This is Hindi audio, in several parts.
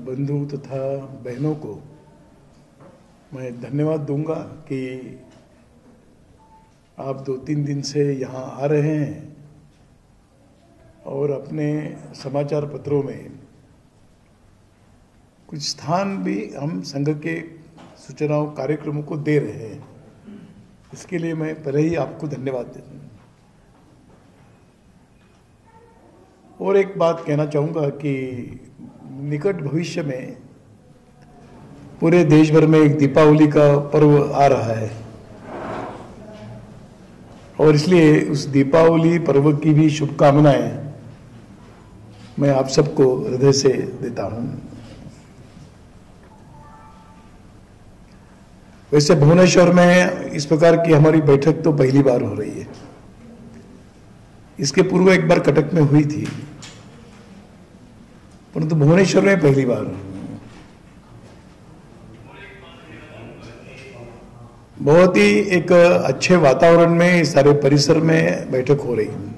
बंधु तथा बहनों को मैं धन्यवाद दूंगा कि आप 2-3 दिन से यहाँ आ रहे हैं और अपने समाचार पत्रों में कुछ स्थान भी हम संघ के सूचनाओं कार्यक्रमों को दे रहे हैं। इसके लिए मैं पहले ही आपको धन्यवाद देता हूँ। और एक बात कहना चाहूँगा कि निकट भविष्य में पूरे देश भर में एक दीपावली का पर्व आ रहा है और इसलिए उस दीपावली पर्व की भी शुभकामनाएं मैं आप सबको हृदय से देता हूं। वैसे भुवनेश्वर में इस प्रकार की हमारी बैठक तो पहली बार हो रही है। इसके पूर्व एक बार कटक में हुई थी, परंतु भुवनेश्वर में पहली बार। बहुत ही एक अच्छे वातावरण में सारे परिसर में बैठक हो रही है।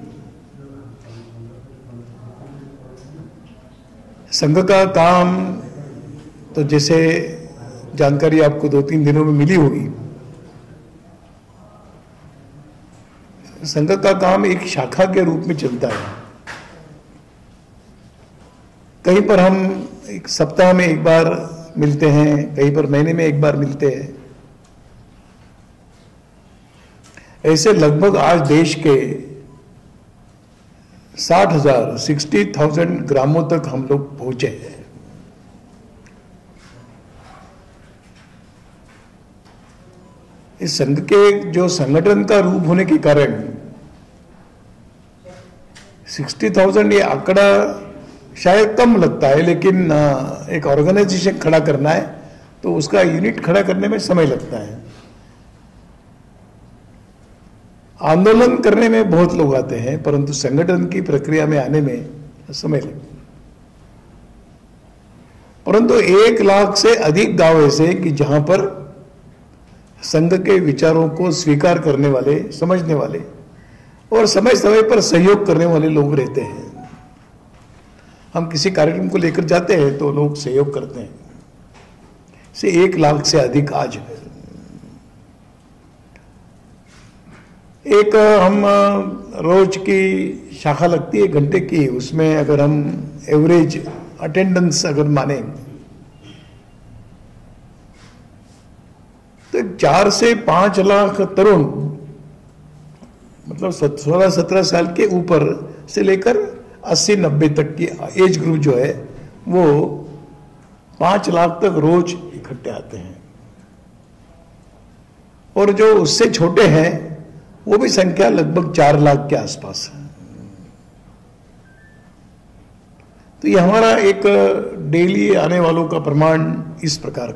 संघ का काम तो जैसे जानकारी आपको 2-3 दिनों में मिली होगी, संघ का काम एक शाखा के रूप में चलता है। कहीं पर हम एक सप्ताह में एक बार मिलते हैं, कहीं पर महीने में एक बार मिलते हैं। ऐसे लगभग आज देश के 60,000 ग्रामों तक हम लोग पहुंचे हैं। इस संघ के जो संगठन का रूप होने के कारण 60,000 ये आंकड़ा शायद कम लगता है, लेकिन एक ऑर्गेनाइजेशन खड़ा करना है तो उसका यूनिट खड़ा करने में समय लगता है। आंदोलन करने में बहुत लोग आते हैं, परंतु संगठन की प्रक्रिया में आने में समय लगता है। परंतु 1 लाख से अधिक गांव ऐसे कि जहां पर संघ के विचारों को स्वीकार करने वाले, समझने वाले और समय समय पर सहयोग करने वाले लोग रहते हैं। हम किसी कार्यक्रम को लेकर जाते हैं तो लोग सहयोग करते हैं। से 1 लाख से अधिक आज है। एक हम रोज की शाखा लगती है 1 घंटे की, उसमें अगर हम एवरेज अटेंडेंस अगर माने तो 4 से 5 लाख तरुण, मतलब 16-17 साल के ऊपर से लेकर 80-90 तक की एज ग्रुप जो है वो 5 लाख तक रोज इकट्ठे आते हैं। और जो उससे छोटे हैं वो भी संख्या लगभग 4 लाख के आसपास है। तो ये हमारा एक डेली आने वालों का प्रमाण इस प्रकार।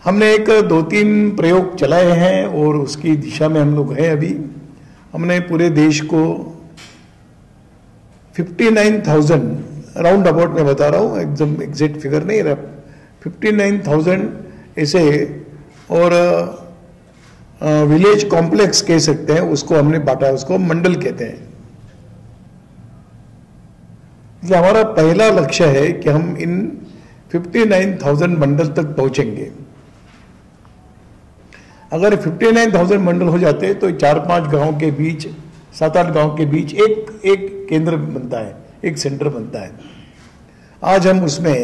हमने एक 2-3 प्रयोग चलाए हैं और उसकी दिशा में हम लोग हैं। अभी हमने पूरे देश को 59,000 राउंड अबाउट में बता रहा हूँ, एकदम एग्जैक्ट फिगर नहीं रहा, 59,000 ऐसे और विलेज कॉम्प्लेक्स कह सकते हैं उसको हमने बांटा, उसको मंडल कहते हैं। ये हमारा पहला लक्ष्य है कि हम इन 59,000 मंडल तक पहुंचेंगे। अगर 59,000 मंडल हो जाते तो 4-5 गांव के बीच, 7-8 गांव के बीच एक केंद्र बनता है, एक सेंटर बनता है। आज हम उसमें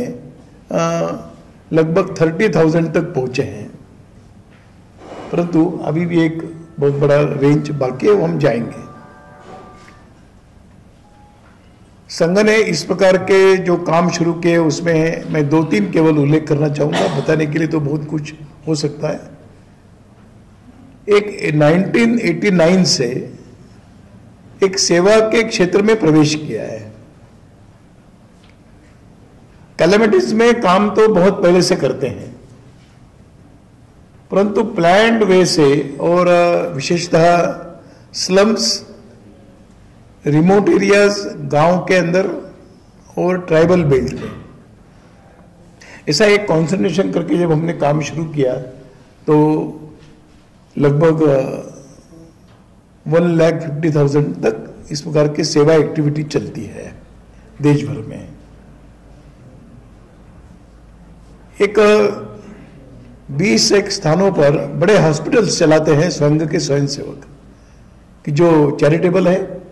लगभग 30,000 तक पहुंचे हैं, परंतु अभी भी एक बहुत बड़ा रेंज बाकी है, वो हम जाएंगे। संघ ने इस प्रकार के जो काम शुरू किए उसमें मैं 2-3 केवल उल्लेख करना चाहूंगा, बताने के लिए तो बहुत कुछ हो सकता है। एक 1989 से एक सेवा के क्षेत्र में प्रवेश किया है। कैलेमिटीज में काम तो बहुत पहले से करते हैं, परंतु प्लान्ड वे से और विशेषतः स्लम्स, रिमोट एरियाज, गांव के अंदर और ट्राइबल बेल्ट में ऐसा एक कॉन्सेंट्रेशन करके जब हमने काम शुरू किया तो लगभग 1,50,000 तक इस प्रकार की सेवा एक्टिविटी चलती है देश भर में। एक 20 एक स्थानों पर बड़े हॉस्पिटल्स चलाते हैं संघ के स्वयंसेवक कि जो चैरिटेबल है,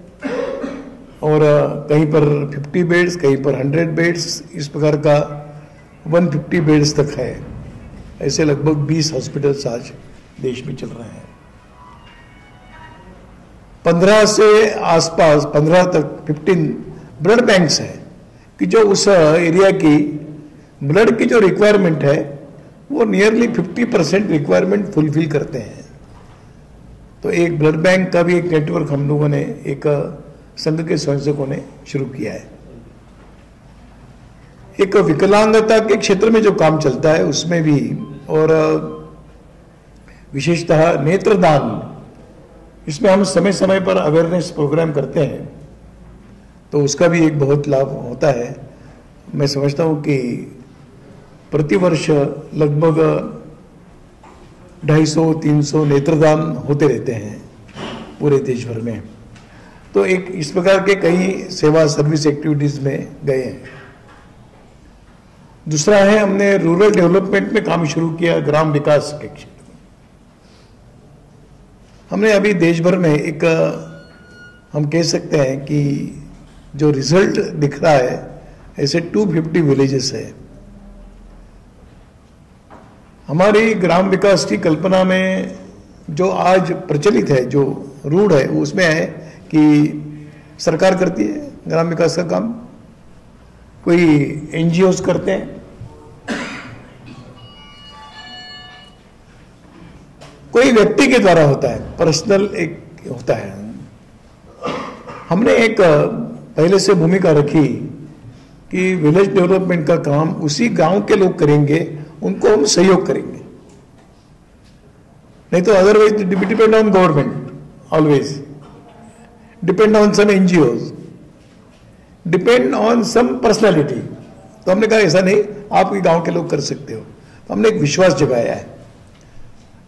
और कहीं पर 50 बेड्स, कहीं पर 100 बेड्स, इस प्रकार का 150 बेड्स तक है। ऐसे लगभग 20 हॉस्पिटल्स आज देश में चल रहे हैं। 15 से आसपास 15 तक 15 ब्लड बैंक्स हैं कि जो उस एरिया की ब्लड की जो रिक्वायरमेंट है वो नियरली 50% रिक्वायरमेंट फुलफिल करते हैं। तो एक ब्लड बैंक का भी एक नेटवर्क हम लोगों ने, एक संघ के स्वयंसेवकों ने शुरू किया है। एक विकलांगता के क्षेत्र में जो काम चलता है उसमें भी, और विशेषतः नेत्रदान, इसमें हम समय समय पर अवेयरनेस प्रोग्राम करते हैं, तो उसका भी एक बहुत लाभ होता है। मैं समझता हूं कि प्रतिवर्ष लगभग 250-300 नेत्रदान होते रहते हैं पूरे देश भर में। तो एक इस प्रकार के कई सेवा सर्विस एक्टिविटीज में गए हैं। दूसरा है, हमने रूरल डेवलपमेंट में काम शुरू किया, ग्राम विकास के क्षेत्र में। हमने अभी देश भर में एक, हम कह सकते हैं कि जो रिजल्ट दिख रहा है, ऐसे 250 विलेजेस है। हमारी ग्राम विकास की कल्पना में जो आज प्रचलित है, जो रूढ़ है, उसमें है कि सरकार करती है ग्राम विकास का काम, कोई एनजीओस करते हैं, कोई व्यक्ति के द्वारा होता है, पर्सनल एक होता है। हमने एक पहले से भूमिका रखी कि विलेज डेवलपमेंट का काम उसी गांव के लोग करेंगे, उनको हम सहयोग करेंगे, नहीं तो otherwise depend on government, always depend on some NGOs, depend on some personality. तो हमने कहा ऐसा नहीं, आप गांव के लोग कर सकते हो। तो हमने एक विश्वास जगाया है।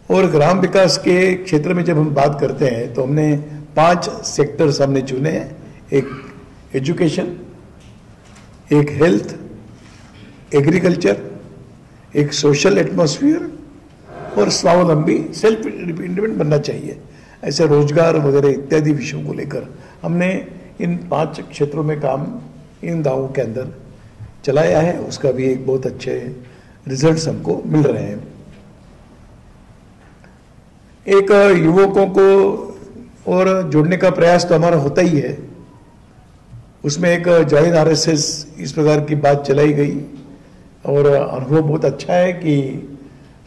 और ग्राम विकास के क्षेत्र में जब हम बात करते हैं तो हमने 5 सेक्टर्स हमने चुने हैं। एक एजुकेशन, एक हेल्थ, एग्रीकल्चर, एक सोशल एटमॉस्फेयर, और स्वावलंबी, सेल्फ इंडिपेंडेंट बनना चाहिए। ऐसे रोजगार वगैरह इत्यादि विषयों को लेकर हमने इन 5 क्षेत्रों में काम इन गांवों के अंदर चलाया है। उसका भी एक बहुत अच्छे रिजल्ट्स हमको मिल रहे हैं। एक युवकों को और जोड़ने का प्रयास तो हमारा होता ही है। उसमें एक जॉइन आरएसएस इस प्रकार की बात चलाई गई, और अनुभव बहुत अच्छा है कि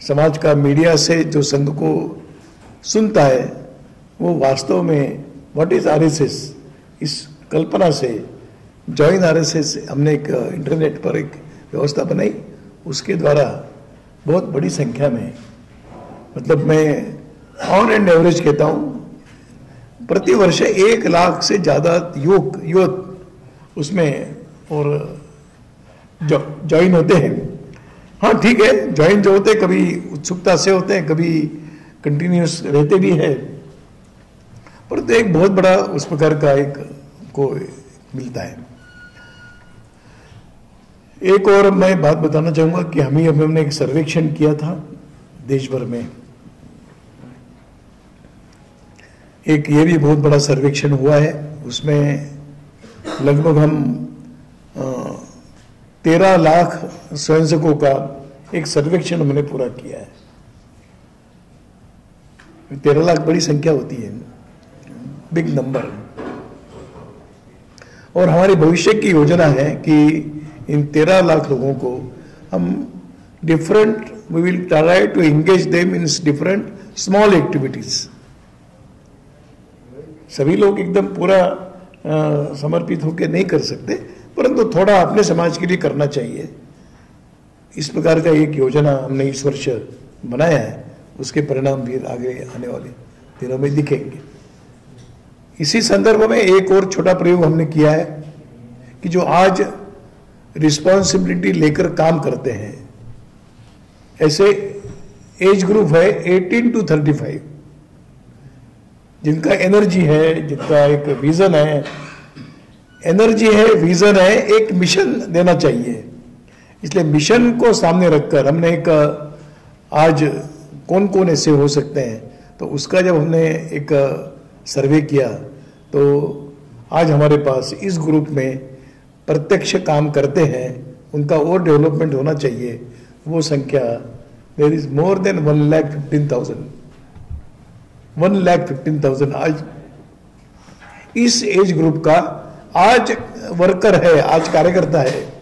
समाज का मीडिया से जो संघ को सुनता है वो वास्तव में व्हाट इज आरएसएस, इस कल्पना से जॉइन आरएसएस हमने एक इंटरनेट पर एक व्यवस्था बनाई। उसके द्वारा बहुत बड़ी संख्या में, मतलब मैं ऑन एंड एवरेज कहता हूं, प्रति वर्ष 1 लाख से ज्यादा युवक उसमें और ज्वाइन होते हैं। हाँ ठीक है, ज्वाइन जो होते हैं कभी उत्सुकता से होते हैं, कभी कंटिन्यूस रहते भी है, पर तो एक बहुत बड़ा उस प्रकार का एक को मिलता है। एक और मैं बात बताना चाहूंगा कि हमने एक सर्वेक्षण किया था देश भर में। एक ये भी बहुत बड़ा सर्वेक्षण हुआ है, उसमें लगभग हम 13 लाख स्वयंसेवकों का एक सर्वेक्षण हमने पूरा किया है। 13 लाख बड़ी संख्या होती है, बिग नंबर। और हमारी भविष्य की योजना है कि इन 13 लाख लोगों को हम different, we will try to engage them in different small activities. सभी लोग एकदम पूरा समर्पित होकर नहीं कर सकते, परंतु थोड़ा अपने समाज के लिए करना चाहिए। इस प्रकार का एक योजना हमने इस वर्ष बनाया है, उसके परिणाम भी आगे आने वाले दिनों में दिखेंगे। इसी संदर्भ में एक और छोटा प्रयोग हमने किया है कि जो आज रिस्पॉन्सिबिलिटी लेकर काम करते हैं, ऐसे एज ग्रुप है 18 to 35, जिनका एनर्जी है, जिनका एक विजन है, एनर्जी है, विजन है, एक मिशन देना चाहिए। इसलिए मिशन को सामने रखकर हमने एक आज कौन कौन ऐसे हो सकते हैं, तो उसका जब हमने एक सर्वे किया तो आज हमारे पास इस ग्रुप में प्रत्यक्ष काम करते हैं, उनका और डेवलपमेंट होना चाहिए, वो संख्या देयर इज मोर देन 1,15,000 आज इस एज ग्रुप का आज वर्कर है, आज कार्यकर्ता है,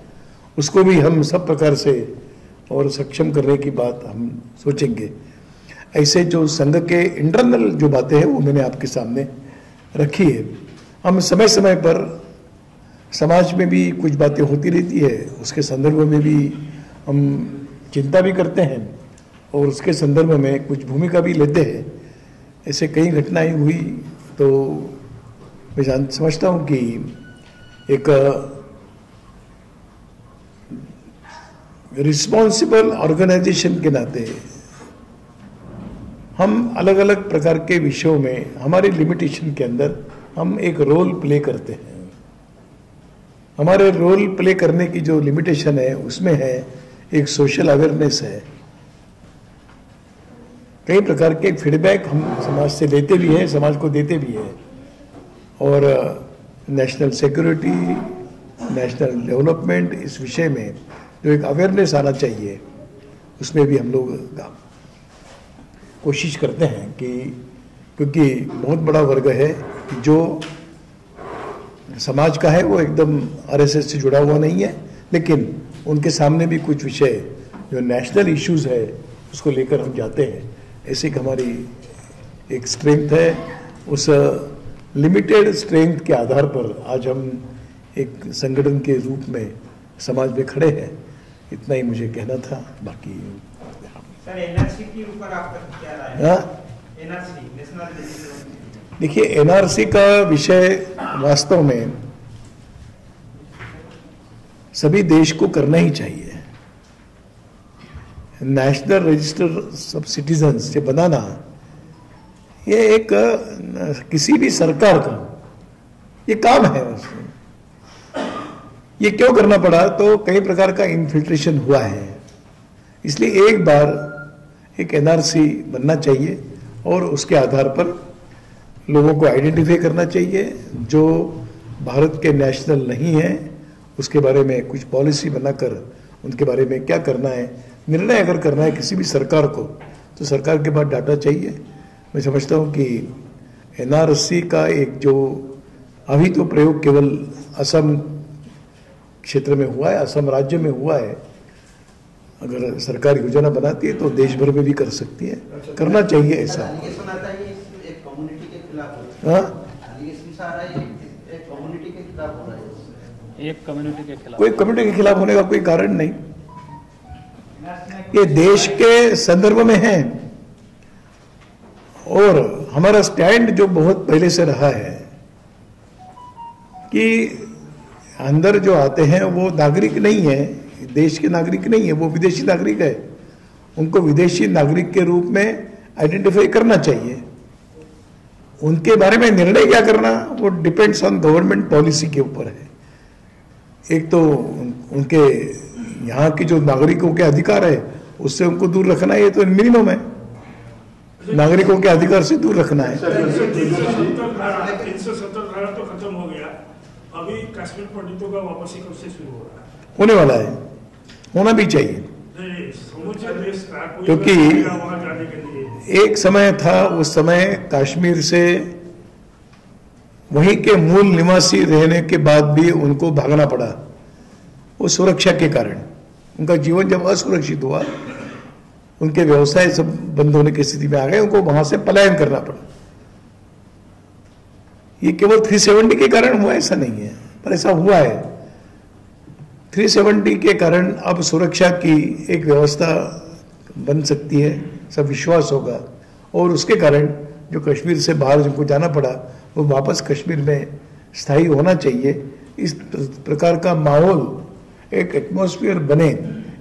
उसको भी हम सब प्रकार से और सक्षम करने की बात हम सोचेंगे। ऐसे जो संघ के इंटरनल जो बातें हैं वो मैंने आपके सामने रखी है। हम समय समय पर समाज में भी कुछ बातें होती रहती है, उसके संदर्भ में भी हम चिंता भी करते हैं और उसके संदर्भ में कुछ भूमिका भी लेते हैं। ऐसे कई घटनाएं हुई तो मैं समझता हूँ कि एक रिस्पॉन्सिबल ऑर्गेनाइजेशन के नाते हम अलग अलग प्रकार के विषयों में हमारे लिमिटेशन के अंदर हम एक रोल प्ले करते हैं। हमारे रोल प्ले करने की जो लिमिटेशन है उसमें है एक सोशल अवेयरनेस है, कई प्रकार के फीडबैक हम समाज से लेते भी हैं, समाज को देते भी हैं, और नेशनल सिक्योरिटी, नेशनल डेवलपमेंट, इस विषय में जो एक अवेयरनेस आना चाहिए उसमें भी हम लोग कोशिश करते हैं कि क्योंकि बहुत बड़ा वर्ग है जो समाज का है, वो एकदम आरएसएस से जुड़ा हुआ नहीं है, लेकिन उनके सामने भी कुछ विषय जो नेशनल इश्यूज है उसको लेकर हम जाते हैं। ऐसी हमारी एक स्ट्रेंथ है, उस लिमिटेड स्ट्रेंथ के आधार पर आज हम एक संगठन के रूप में समाज में खड़े हैं। इतना ही मुझे कहना था। बाकी सर एनआरसी के ऊपर आपका क्या राय है? एनआरसी, नेशनल, देखिए एनआरसी का विषय वास्तव में सभी देश को करना ही चाहिए। नेशनल रजिस्टर सब सिटीजन्स से बनाना ये एक किसी भी सरकार का ये काम है। ये क्यों करना पड़ा? तो कई प्रकार का इन्फिल्ट्रेशन हुआ है, इसलिए एक बार एक एनआरसी बनना चाहिए और उसके आधार पर लोगों को आइडेंटिफाई करना चाहिए। जो भारत के नेशनल नहीं है उसके बारे में कुछ पॉलिसी बनाकर उनके बारे में क्या करना है, निर्णय अगर करना है किसी भी सरकार को, तो सरकार के पास डाटा चाहिए। मैं समझता हूँ कि एनआरसी का एक जो अभी तो प्रयोग केवल असम क्षेत्र में हुआ है, असम राज्य में हुआ है। अगर सरकार योजना बनाती है तो देश भर में भी कर सकती है, करना चाहिए ऐसा। एक कम्युनिटी के खिलाफ, कोई कम्युनिटी के खिलाफ होने का कोई कारण नहीं। ये देश के संदर्भ में है और हमारा स्टैंड जो बहुत पहले से रहा है कि अंदर जो आते हैं वो नागरिक नहीं है, देश के नागरिक नहीं है, वो विदेशी नागरिक है। उनको विदेशी नागरिक के रूप में आइडेंटिफाई करना चाहिए। उनके बारे में निर्णय क्या करना वो डिपेंड्स ऑन गवर्नमेंट पॉलिसी के ऊपर है। एक तो उनके यहाँ की जो नागरिकों के अधिकार है उससे उनको दूर रखना, ये तो मिनिमम है, नागरिकों के अधिकार से दूर रखना है। 370 धारा तो खत्म हो गया, अभी कश्मीर पंडितों का वापसी कब से शुरू हो रहा है? होने वाला है, होना भी चाहिए, क्योंकि वहां जाने के लिए एक समय था, उस समय कश्मीर से वहीं के मूल निवासी रहने के बाद भी उनको भागना पड़ा, वो सुरक्षा के कारण। उनका जीवन जब असुरक्षित हुआ, उनके व्यवसाय सब बंद होने की स्थिति में आ गए, उनको वहां से पलायन करना पड़ा। ये केवल 370 के कारण हुआ ऐसा नहीं है, पर ऐसा हुआ है। 370 के कारण अब सुरक्षा की एक व्यवस्था बन सकती है, सब विश्वास होगा, और उसके कारण जो कश्मीर से बाहर जिनको जाना पड़ा वो वापस कश्मीर में स्थायी होना चाहिए। इस प्रकार का माहौल, एक एटमॉस्फेयर बने,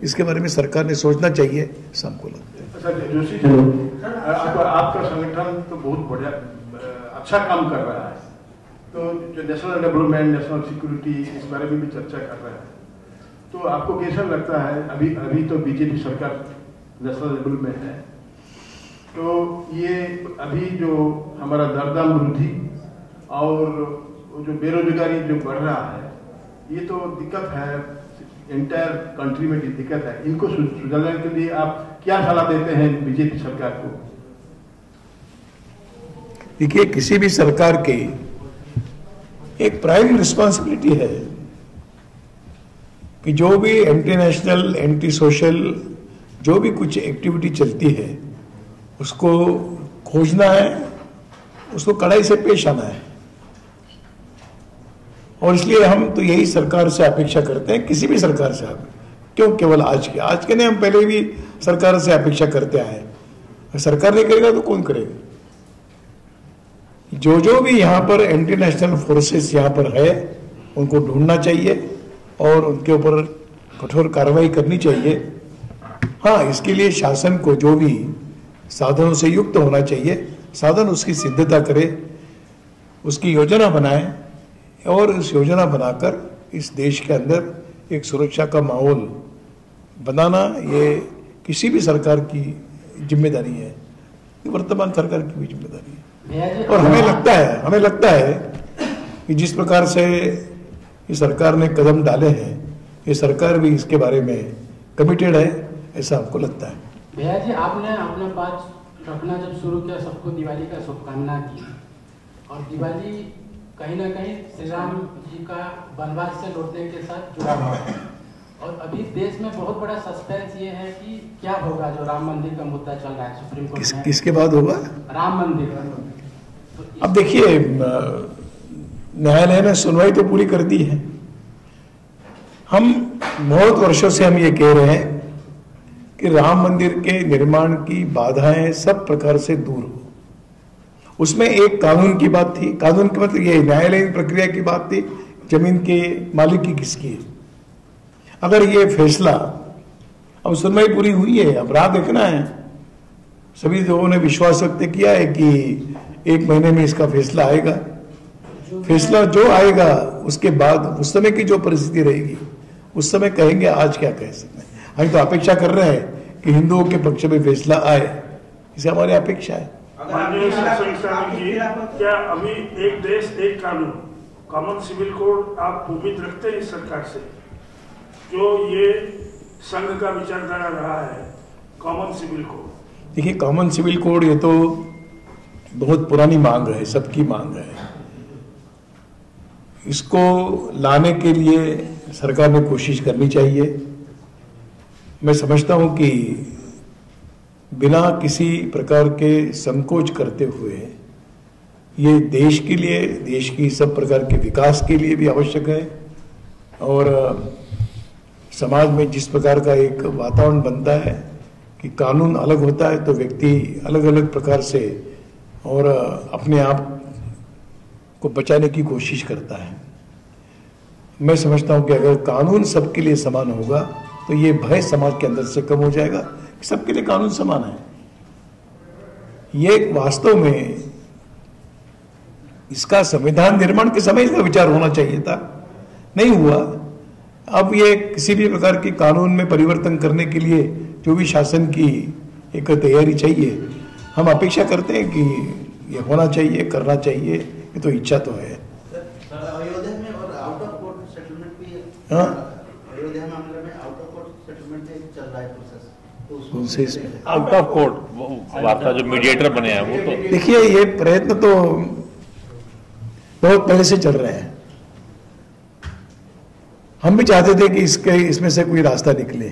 इसके बारे में सरकार ने सोचना चाहिए, हमको लगता है। अच्छा जोशी जी, आपका संगठन तो बहुत बढ़िया अच्छा काम कर रहा है, तो जो नेशनल डेवलपमेंट, नेशनल सिक्योरिटी, इस बारे में भी चर्चा कर रहा है, तो आपको कैसा लगता है? अभी तो बीजेपी सरकार नेशनल लेवल में है, तो ये अभी जो हमारा दरदाम वृद्धि और जो बेरोजगारी जो बढ़ रहा है, ये तो दिक्कत है, एंटायर कंट्री में दिक्कत है। इनको सुधारने के लिए आप क्या सलाह देते हैं बीजेपी सरकार को? देखिए, किसी भी सरकार की एक प्राइम रिस्पॉन्सिबिलिटी है कि जो भी एंटी नेशनल, एंटी सोशल जो भी कुछ एक्टिविटी चलती है उसको खोजना है, उसको कड़ाई से पेश आना है। और इसलिए हम तो यही सरकार से अपेक्षा करते हैं, किसी भी सरकार से। क्यों केवल आज के नहीं, हम पहले भी सरकार से अपेक्षा करते आए हैं। सरकार नहीं करेगा तो कौन करेगा? जो भी यहाँ पर एंटी नेशनल फोर्सेस यहाँ पर है, उनको ढूंढना चाहिए और उनके ऊपर कठोर कार्रवाई करनी चाहिए। हाँ, इसके लिए शासन को जो भी साधनों से युक्त होना चाहिए, साधन उसकी सिद्धता करे, उसकी योजना बनाए, और इस योजना बनाकर इस देश के अंदर एक सुरक्षा का माहौल बनाना, ये किसी भी सरकार की जिम्मेदारी है, वर्तमान सरकार की भी जिम्मेदारी है। और हमें लगता है कि जिस प्रकार से ये सरकार ने कदम डाले हैं, ये सरकार भी इसके बारे में कमिटेड है, ऐसा हमको लगता है। भैया जी, आपने अपना पाँच रखना जब शुरू किया, सबको दिवाली का शुभकामना की, और दिवाली कहीं ना कहीं श्री राम जी का वनवास से लौटने के साथ जुड़ा हुआ है। और अभी देश में बहुत बड़ा सस्पेंस ये है कि क्या होगा जो राम मंदिर का मुद्दा चल रहा है सुप्रीम कोर्ट में। किसके बाद होगा? राम मंदिर। तो अब देखिए, न्यायालय ने सुनवाई तो पूरी कर दी है। हम बहुत वर्षों से हम ये कह रहे हैं कि राम मंदिर के निर्माण की बाधाएं सब प्रकार से दूर हो। उसमें एक कानून की बात थी, कानून के मतलब ये न्यायालयीन प्रक्रिया की बात थी, जमीन के मालिकी किसकी है। अगर ये फैसला, अब सुनवाई पूरी हुई है, अब राह देखना है। सभी लोगों ने विश्वास व्यक्त किया है कि 1 महीने में इसका फैसला आएगा। फैसला जो आएगा उसके बाद उस समय की जो परिस्थिति रहेगी, उस समय कहेंगे आज क्या कह सकते हैं। हम तो अपेक्षा कर रहे हैं कि हिंदुओं के पक्ष में फैसला आए, इसे हमारी अपेक्षा है। माननीय शासन जी, क्या अभी एक देश एक कानून, कॉमन सिविल कोड आप उम्मीद रखते हैं इस सरकार से? जो ये संघ का विचारधारा रहा है, कॉमन सिविल कोड। देखिए, कॉमन सिविल कोड ये तो बहुत पुरानी मांग है, सबकी मांग है। इसको लाने के लिए सरकार ने कोशिश करनी चाहिए। मैं समझता हूं कि बिना किसी प्रकार के संकोच करते हुए ये देश के लिए, देश की सब प्रकार के विकास के लिए भी आवश्यक है। और समाज में जिस प्रकार का एक वातावरण बनता है कि कानून अलग होता है तो व्यक्ति अलग अलग प्रकार से और अपने आप को बचाने की कोशिश करता है। मैं समझता हूं कि अगर कानून सबके लिए समान होगा तो ये भय समाज के अंदर से कम हो जाएगा कि सबके लिए कानून समान है। ये वास्तव में इसका संविधान निर्माण के समय इसका विचार होना चाहिए था, नहीं हुआ। अब ये किसी भी प्रकार के कानून में परिवर्तन करने के लिए जो भी शासन की एक तैयारी चाहिए, हम अपेक्षा करते हैं कि ये होना चाहिए, करना चाहिए, ये तो इच्छा तो है। अयोध्या में और आउट ऑफ कोर्ट सेटलमेंट भी, हाँ, अयोध्या मामले में आउट ऑफ कोर्ट सेटलमेंट भी चल रहा है प्रोसेस, तो उनसे इसमें आउट ऑफ कोर्ट आपका जो मीडिएटर बने हैं वो तो देखिए, ये प्रयत्न तो बहुत पहले से चल रहे हैं। हम भी चाहते थे कि इसमें से कोई रास्ता निकले,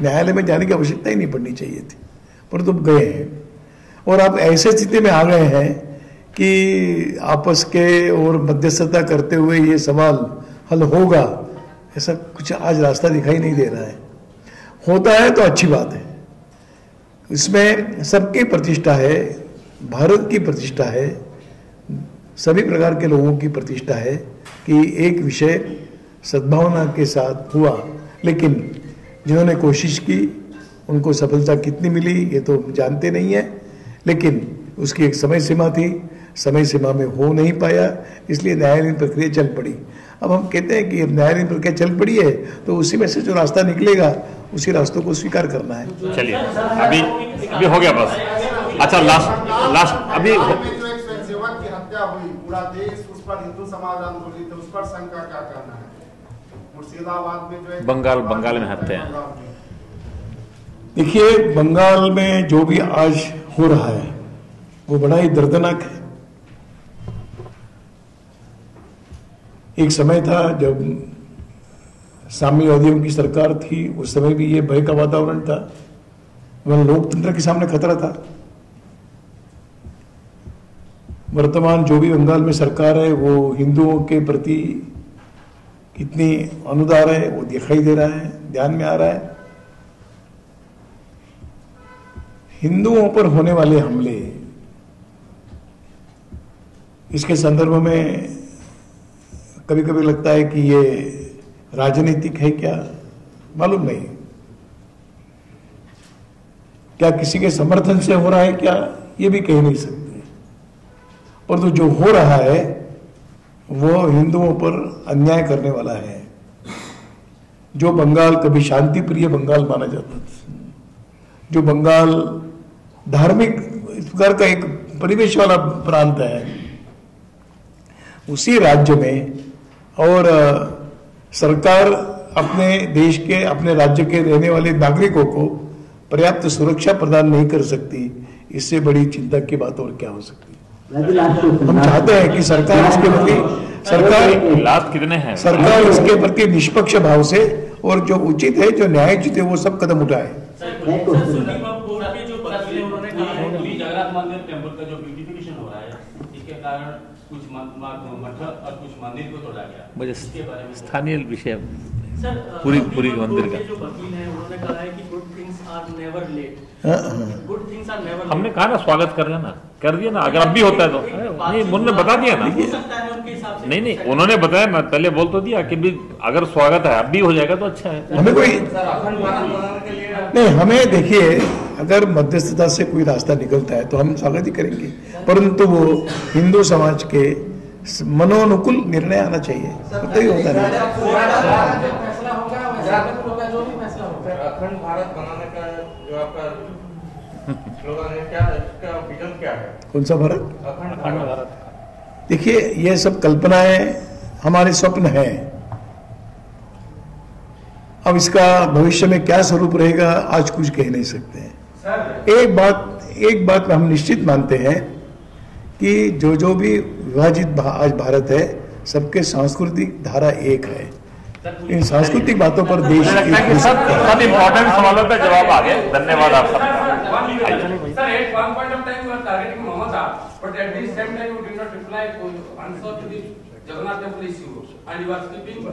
न्यायालय में जाने की आवश्यकता ही नहीं पड़नी चाहिए थी, परंतु तो गए हैं। और आप ऐसे स्थिति में आ गए हैं कि आपस के और मध्यस्थता करते हुए ये सवाल हल होगा, ऐसा कुछ आज रास्ता दिखाई नहीं दे रहा है। होता है तो अच्छी बात है, इसमें सबकी प्रतिष्ठा है, भारत की प्रतिष्ठा है, सभी प्रकार के लोगों की प्रतिष्ठा है कि एक विषय सद्भावना के साथ हुआ। लेकिन जिन्होंने कोशिश की उनको सफलता कितनी मिली ये तो जानते नहीं है, लेकिन उसकी एक समय सीमा थी, समय सीमा में हो नहीं पाया, इसलिए न्यायालयीन प्रक्रिया चल पड़ी। अब हम कहते हैं कि न्यायालयीन प्रक्रिया चल पड़ी है तो उसी में से जो रास्ता निकलेगा उसी रास्तों को स्वीकार करना है। चलिए अभी हो गया बस। अच्छा लास्ट अभी जो एक स्वयंसेवक की हत्या हुई, पूरा देश उस पर, हिंदू समाज आंदोलित, उस पर संघ का क्या कहना है? मुर्शिदाबाद में जो बंगाल में हत्या है। देखिए, बंगाल में जो भी आज हो रहा है वो बड़ा ही दर्दनाक है। एक समय था जब साम्यवादियों की सरकार थी, उस समय भी ये भय का वातावरण था, वह लोकतंत्र के सामने खतरा था। वर्तमान जो भी बंगाल में सरकार है वो हिंदुओं के प्रति कितनी अनुदार है वो दिखाई दे रहा है, ध्यान में आ रहा है। हिंदुओं पर होने वाले हमले, इसके संदर्भ में कभी कभी लगता है कि ये राजनीतिक है क्या, मालूम नहीं। क्या किसी के समर्थन से हो रहा है क्या, ये भी कह नहीं सकते। परंतु जो हो रहा है वो हिंदुओं पर अन्याय करने वाला है। जो बंगाल कभी शांति प्रिय बंगाल माना जाता था, जो बंगाल धार्मिक प्रकार का एक परिवेश वाला प्रांत है, उसी राज्य में और सरकार अपने देश के, अपने राज्य के रहने वाले नागरिकों को पर्याप्त सुरक्षा प्रदान नहीं कर सकती, इससे बड़ी चिंता की बात और क्या हो सकती है। हम चाहते हैं कि सरकार इसके प्रति सरकार इसके प्रति निष्पक्ष भाव से और जो उचित है, जो न्यायोचित है, वो सब कदम उठाए। जगन्नाथ मंदिर टेम्पल का जो ब्यूटिफिकेशन हो रहा है, इसके कारण कुछ मठ और कुछ मंदिर को तोड़ा गया। मुझे स्थानीय विषय पूरी मंदिर का जो वकील है उन्होंने कहा है कि good things are never late, good things are never. हमने कहा ना स्वागत कर दिया ना, अगर अब भी होता है तो नहीं, उन्होंने बता दिया ना। नहीं, उन्होंने बताया, मैं पहले बोल तो दिया कि भी अगर स्वागत है अब भी हो जाएगा तो अच्छा है। हमें कोई नहीं, हमें देखिए, अगर मध्यस्थता से कोई रास्ता निकलता है तो हम स्वागत ही करेंगे, परंतु वो हिंदू समाज के मनोनुकूल निर्णय आना चाहिए, तो ही होता है। अखंड भारत बनाने का जो आपका स्लोगन है, क्या इसका विजन क्या है? कौन सा भारत? अखंड भारत। देखिए, ये सब कल्पनाएं, हमारे स्वप्न हैं। अब इसका भविष्य में क्या स्वरूप रहेगा आज कुछ कह नहीं सकते हैं। एक बात हम निश्चित मानते हैं कि जो भी विभाजित आज भारत है, सबके सांस्कृतिक धारा एक है। इन सांस्कृतिक बातों पर देश सब इम्पोर्टेंट सवालों पे जवाब आ गए। धन्यवाद आप सबका।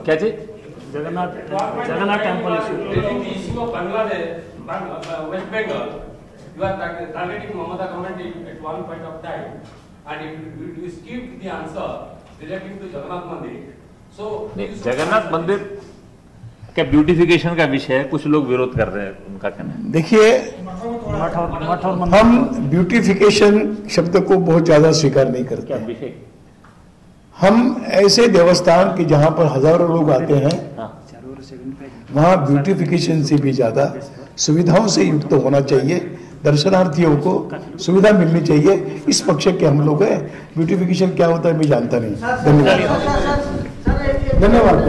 क्या चीज? Jagannath temple issue of Bangladesh, West Bengal, you are targeting Mamata government at one point of time, and you skipped the answer relating to Jagannath Mandir. So Jagannath मंदिर क्या ब्यूटिफिकेशन का विषय है, कुछ लोग विरोध कर रहे हैं, उनका कहना है। देखिए, हम ब्यूटिफिकेशन शब्द को बहुत ज्यादा स्वीकार नहीं करते। हम ऐसे देवस्थान की जहां पर हजारों लोग आते हैं, वहां ब्यूटिफिकेशन से भी ज्यादा सुविधाओं से युक्त होना चाहिए। दर्शनार्थियों को सुविधा मिलनी चाहिए, इस पक्ष के हम लोग हैं। ब्यूटिफिकेशन क्या होता है मैं जानता नहीं। धन्यवाद।